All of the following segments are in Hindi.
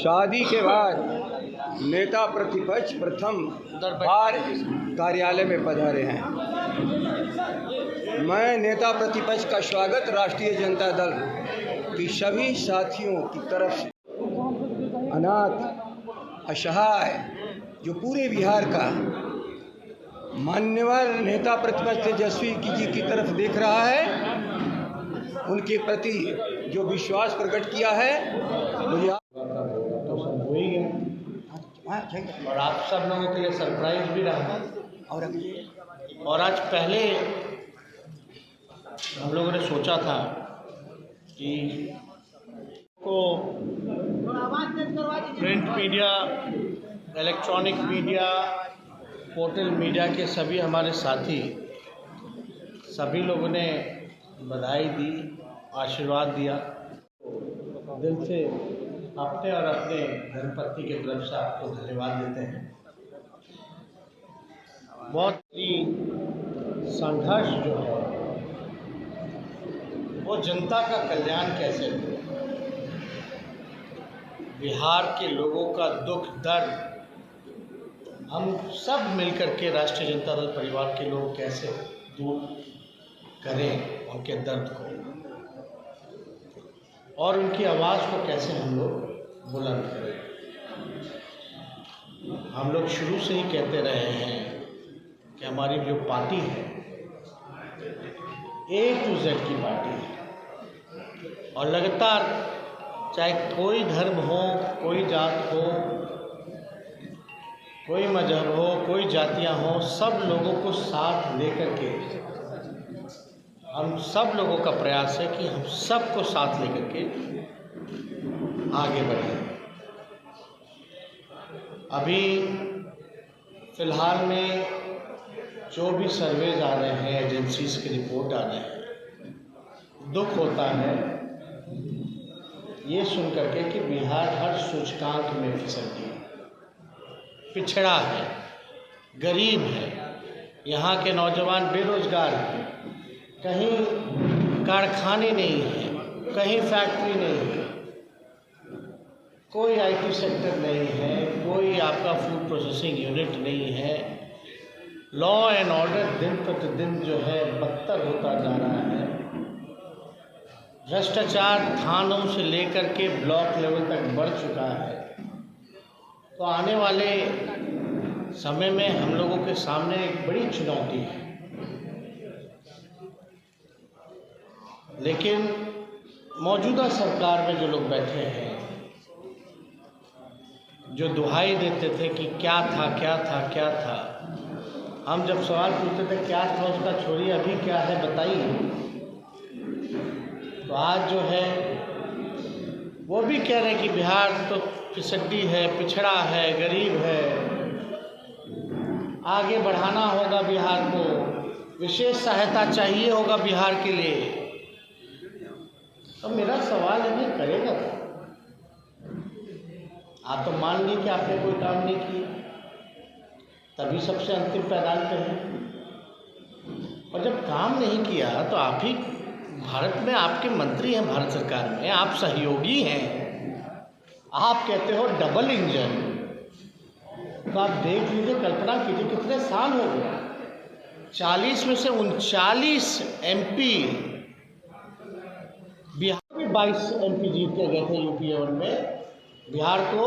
शादी के बाद नेता प्रतिपक्ष प्रथम बार कार्यालय में पधारे हैं। मैं नेता प्रतिपक्ष का स्वागत राष्ट्रीय जनता दल की सभी साथियों की तरफ से अनाथ, असहाय, जो पूरे बिहार का मान्यवर नेता प्रतिपक्ष तेजस्वी जी की तरफ देख रहा है, उनके प्रति जो विश्वास प्रकट किया है, मुझे तो सब हो ही गया और आप सब लोगों के लिए सरप्राइज भी रहा। और आज पहले हम लोगों ने सोचा था कि को print media, electronic media, portal media के सभी हमारे साथी, सभी लोगों ने बधाई दी, आशीर्वाद दिया। दिल से अपने और अपने धर्मपत्नी की तरफ से आपको धन्यवाद देते हैं। बहुत ही संघर्ष जो है वो जनता का कल्याण कैसे हो, बिहार के लोगों का दुख दर्द हम सब मिलकर के राष्ट्रीय जनता दल परिवार के लोग कैसे दूर करें, उनके दर्द को और उनकी आवाज़ को कैसे हम लोग बुलंद करें। हम लोग शुरू से ही कहते रहे हैं कि हमारी जो पार्टी है A to Z की पार्टी है और लगातार चाहे कोई धर्म हो, कोई जात हो, कोई मजहब हो, कोई जातियां हो, सब लोगों को साथ लेकर के हम सब लोगों का प्रयास है कि हम सबको साथ लेकर के आगे बढ़ें। अभी फ़िलहाल में जो भी सर्वेज आ रहे हैं, एजेंसीज की रिपोर्ट आ रहे हैं, दुख होता है ये सुन करके कि बिहार हर सूचकांक में फिसल गया, पिछड़ा है, गरीब है, यहाँ के नौजवान बेरोजगार हैं, कहीं कारखाने नहीं हैं, कहीं फैक्ट्री नहीं है, कोई IT सेक्टर नहीं है, कोई आपका फूड प्रोसेसिंग यूनिट नहीं है। लॉ एंड ऑर्डर दिन प्रतिदिन जो है बदतर होता जा रहा है। भ्रष्टाचार थानों से लेकर के ब्लॉक लेवल तक बढ़ चुका है। तो आने वाले समय में हम लोगों के सामने एक बड़ी चुनौती है, लेकिन मौजूदा सरकार में जो लोग बैठे हैं, जो दुहाई देते थे कि क्या था क्या था क्या था, हम जब सवाल पूछते थे क्या था उसका छोड़िए अभी क्या है बताइए, तो आज जो है वो भी कह रहे हैं कि बिहार तो फिसड्डी है, पिछड़ा है, गरीब है, आगे बढ़ाना होगा बिहार को, विशेष सहायता चाहिए होगा बिहार के लिए। तो मेरा सवाल है ये करेगा क्या? आप तो मान ली कि आपने कोई काम नहीं किया, तभी सबसे अंतिम पैदान पे है। और जब काम नहीं किया तो आप ही भारत में आपके मंत्री हैं, भारत सरकार में आप सहयोगी हैं, आप कहते हो डबल इंजन, तो आप देख लीजिए, कल्पना कीजिए कितने साल हो गए। 40 में से 39 MP, बिहार में 22 MP जीत के गए थे UP1 में। बिहार को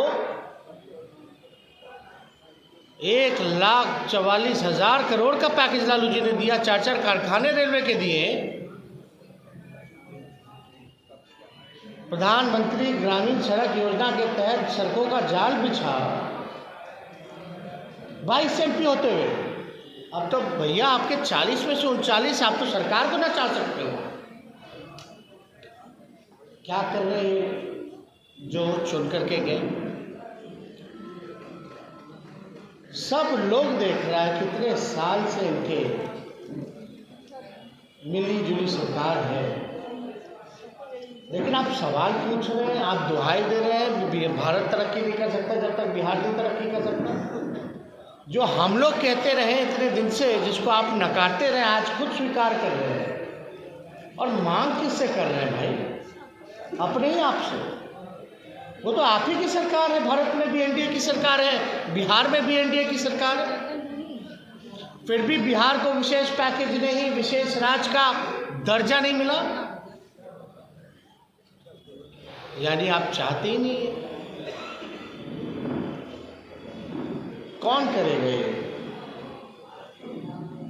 1,44,000 करोड़ का पैकेज लालू जी ने दिया, 4 कारखाने रेलवे के दिए, प्रधानमंत्री ग्रामीण सड़क योजना के तहत सड़कों का जाल बिछा, 22 MP होते हुए। अब तो भैया आपके 40 में से 39 आप तो सरकार को ना चाह सकते हो। क्या कर रहे हैं जो चुन करके गए? सब लोग देख रहा है कितने साल से इनके मिली जुली सरकार है, लेकिन आप सवाल पूछ रहे हैं, आप दुहाई दे रहे हैं भारत तरक्की नहीं कर सकता जब तक बिहार नहीं तरक्की कर सकता। जो हम लोग कहते रहे इतने दिन से, जिसको आप नकारते रहे, आज खुद स्वीकार कर रहे हैं। और मांग किससे कर रहे हैं भाई? अपने ही आप से। वो तो आप ही की सरकार है। भारत में भी एनडीए की सरकार है, बिहार में भी एनडीए की सरकार है। फिर भी बिहार को विशेष पैकेज नहीं, विशेष राज्य का दर्जा नहीं मिला। यानी आप चाहते ही नहीं है। कौन करेगा ये?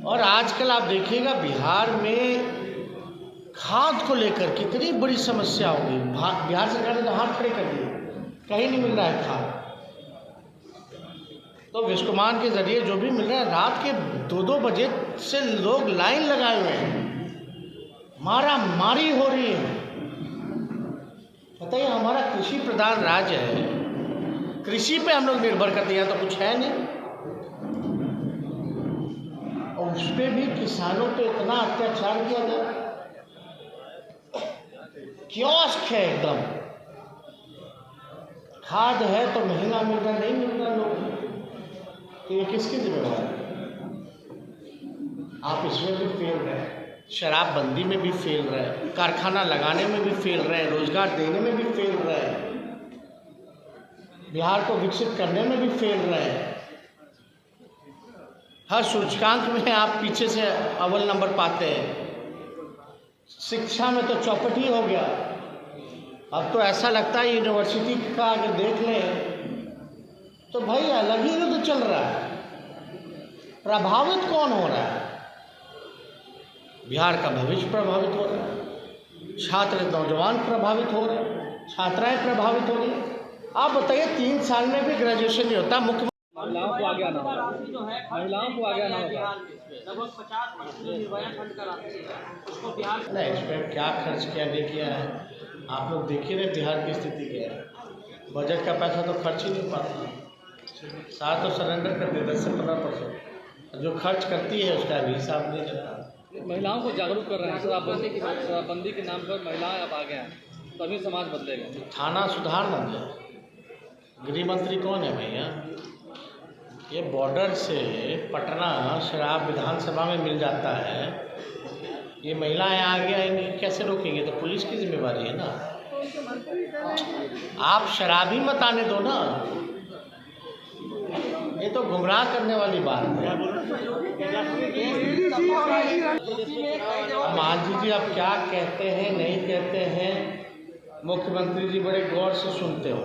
और आजकल आप देखिएगा बिहार में खाद को लेकर कितनी बड़ी समस्या हो गई। बिहार सरकार ने तो हाथ खड़े कर दिए, कहीं नहीं मिल रहा है खाद। तो विश्वकुमार के जरिए जो भी मिल रहा है, रात के 2-2 बजे से लोग लाइन लगाए हुए हैं, मारा मारी हो रही है। बताइए, हमारा कृषि प्रधान राज्य है, कृषि पे हम लोग निर्भर करते हैं, तो कुछ है नहीं। और उस पर भी किसानों पे इतना अत्याचार किया जाए, कियोस्क है एकदम। खाद है तो महंगा मिल रहा, नहीं मिल रहा लोग, तो ये किसकी जिम्मेवारी है? आप इसमें भी फेल रहे हैं, शराबबंदी में भी फेल रहे हैं, कारखाना लगाने में भी फेल रहे हैं, रोजगार देने में भी फेल रहे हैं, बिहार को विकसित करने में भी फेल रहे हैं। हर सूचकांक में आप पीछे से अव्वल नंबर पाते हैं। शिक्षा में तो चौपट ही हो गया। अब तो ऐसा लगता है यूनिवर्सिटी का अगर देख लें तो भाई अलग ही युद्ध चल रहा है। प्रभावित कौन हो रहा है? बिहार का भविष्य प्रभावित हो रहा है, छात्र नौजवान प्रभावित हो रहे हैं, छात्राएं प्रभावित हो रही हैं। आप बताइए, 3 साल में भी ग्रेजुएशन नहीं होता। मुख्य महिलाओं को आगे आना होगा, महिलाओं को आगे आना होगा। लगभग 50% जो निर्भया फंड का राशि है उसको बिहार नहीं, इस पर क्या खर्च किया नहीं किया है आप लोग देखिए ना। बिहार की स्थिति क्या है, बजट का पैसा तो खर्च ही नहीं पाता। साथ तो सरेंडर कर दे 10 से 15%, जो खर्च करती है उसका भी हिसाब नहीं चलता। महिलाओं को जागरूक कर रहे हैं। शराबबंदी के नाम पर महिलाएं अब आगे हैं, तभी समाज बदलेगा। थाना सुधार न दे। गृह मंत्री कौन है भैया? ये बॉर्डर से पटना शराब विधानसभा में मिल जाता है, ये महिलाएं आगे आएंगी, कैसे रोकेंगे? तो पुलिस की जिम्मेवारी है ना। आप शराब ही मत आने दो ना, ये तो गुमराह करने वाली बात है। मान लीजिए आप क्या कहते हैं नहीं कहते हैं, मुख्यमंत्री जी बड़े गौर से सुनते हो।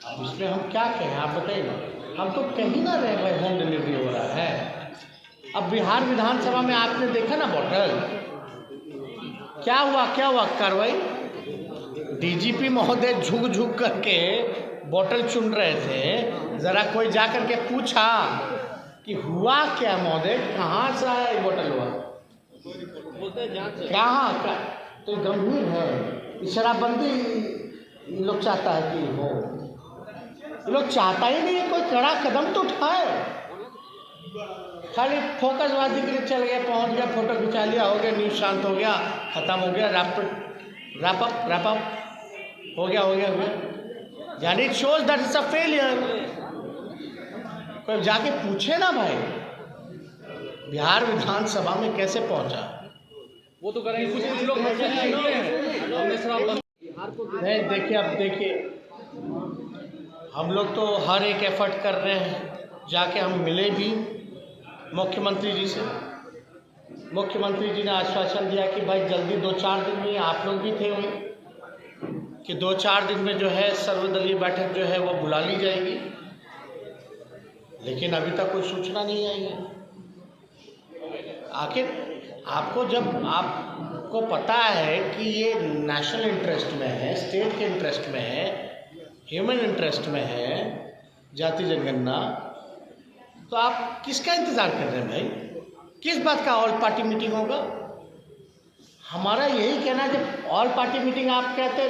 अब इसमें हम क्या कहें, आप बताइए ना। हम तो कहीं ना रहे भाई, होम डिलीवरी हो रहा है। अब बिहार विधानसभा में आपने देखा ना बोतल, क्या हुआ कार्रवाई? डीजीपी महोदय झुक झुक करके बोतल चुन रहे थे। ज़रा कोई जा कर के पूछा कि हुआ क्या महोदय, कहाँ से आया ये बोतल? हुआ कहाँ का? तो गंभीर है। शराबबंदी लोग चाहता है कि हो, लोग चाहता ही नहीं है कोई कड़ा कदम तो उठाए। खाली फोकसबाजी के लिए चल गया, पहुंच गया, फोटो खिंचा लिया, हो गया, न्यूज़ शांत हो गया, ख़त्म हो गया, रैप अप हो गया। यानी it shows that it's a failure. कोई जाके पूछे ना भाई, बिहार विधानसभा में कैसे पहुंचा? वो तो करेंगे, कुछ लोग नहीं। देखिए, अब देखिए, हम लोग तो हर एक एफर्ट कर रहे हैं, जाके हम मिले भी मुख्यमंत्री जी से। मुख्यमंत्री जी ने आश्वासन दिया कि भाई जल्दी 2-4 दिन में, आप लोग भी थे वहीं, कि 2-4 दिन में जो है सर्वदलीय बैठक जो है वो बुला ली जाएगी। लेकिन अभी तक कोई सूचना नहीं आई है। आखिर आपको, जब आपको पता है कि ये नेशनल इंटरेस्ट में है, स्टेट के इंटरेस्ट में है, ह्यूमन इंटरेस्ट में है जाति जनगणना, तो आप किसका इंतज़ार कर रहे हैं भाई? किस बात का ऑल पार्टी मीटिंग होगा? हमारा यही कहना है, जब ऑल पार्टी मीटिंग आप कहते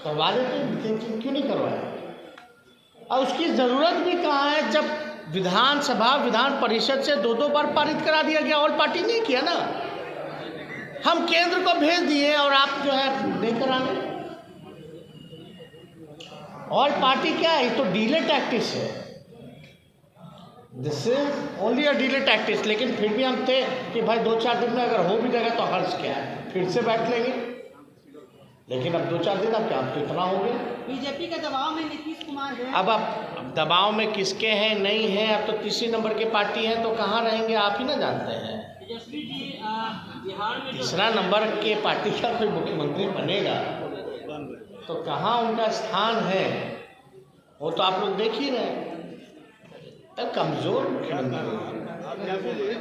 करवा देते, क्यों नहीं करवाया? और उसकी ज़रूरत भी कहाँ है, जब विधानसभा विधान परिषद से 2-2 बार पारित करा दिया गया, ऑल पार्टी नहीं किया ना। हम केंद्र को भेज दिए और आप जो है लेकर आने। ऑल पार्टी क्या है? ये तो डीले टैक्टिस है। This is only a delay tactics. लेकिन फिर भी हम थे कि भाई 2-4 दिन में अगर हो भी जाएगा तो हर्ज क्या है, फिर से बैठ लेंगे। लेकिन अब 2-4 दिन अब क्या, अब तो इतना हो गया। बीजेपी के दबाव में नीतीश कुमार है। अब दबाव में किसके हैं नहीं हैं, अब तो तीसरी नंबर की पार्टी है तो कहाँ रहेंगे आप ही ना जानते हैं। तेजस्वी जी बिहार में तीसरा नंबर के पार्टी का कोई मुख्यमंत्री बनेगा तो कहाँ उनका स्थान है, वो तो आप लोग देख ही रहे हैं। तब कमजोर मुख्यमंत्री,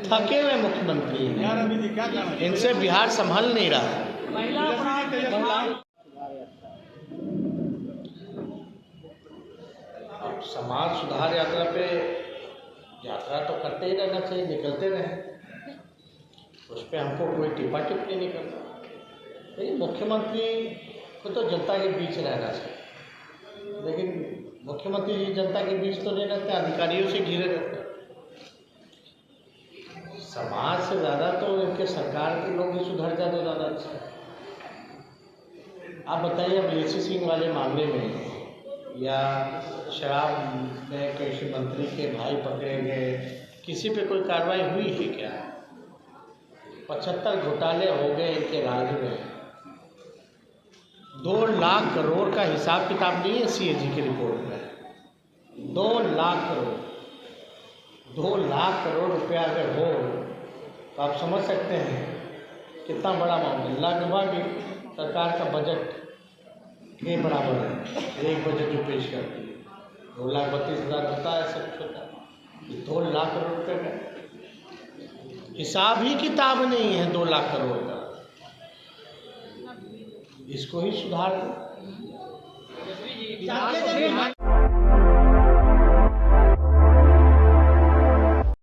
थके हुए मुख्यमंत्री, इनसे बिहार संभल नहीं रहा। महिला अपराध अब समाज सुधार यात्रा पे यात्रा तो करते ही रहना चाहिए, निकलते रहे, उस पर हमको कोई टिप्पा टिप्पणी नहीं करना। लेकिन मुख्यमंत्री को तो जनता के बीच रहना चाहिए, लेकिन मुख्यमंत्री जी जनता के बीच तो नहीं रहते, अधिकारियों से घिरे रहते। समाज से ज़्यादा तो इनके सरकार के लोग ही सुधर जाए तो ज़्यादा अच्छा है। आप बताइए, अब लेसी सिंह वाले मामले में या शराब में कृषि मंत्री के भाई पकड़े गए, किसी पे कोई कार्रवाई हुई है क्या? 75 घोटाले हो गए इनके राज में। 2 लाख करोड़ का हिसाब किताब नहीं है CAG की रिपोर्ट में। 2 लाख करोड़, 2 लाख करोड़ रुपया अगर हो तो आप समझ सकते हैं कितना बड़ा मामला। लगभग सरकार का बजट के बराबर है, एक बजट जो पेश करती है। 2,32,000 होता है सब छोटा, 2 लाख करोड़ रुपये का हिसाब ही किताब नहीं है। 2 लाख करोड़ का, इसको ही सुधार दो।